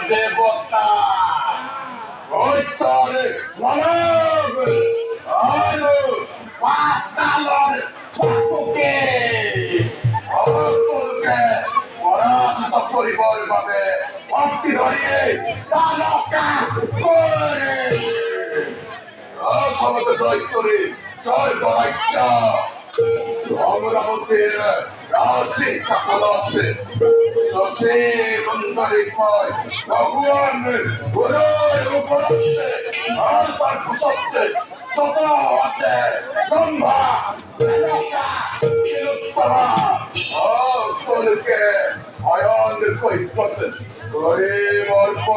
দেবতা ওই তোরে মানব আলো পাতালর পাতকে অপরকে পরাজিত করিবার ভাবে অক্তি ধরিয়ে তালকা করে ক্ষমতা জয় করে জয় করাইয়া অমরাবতীর রাজশিক্ষা পদার্থে সে বন্ধরিক্ষয় ভগবান গুরুর উপরস্থে আর তার কুশব্দে তত আছে ব্রহ্মা অন্তরকে অয়ন কৈফত করে মর্প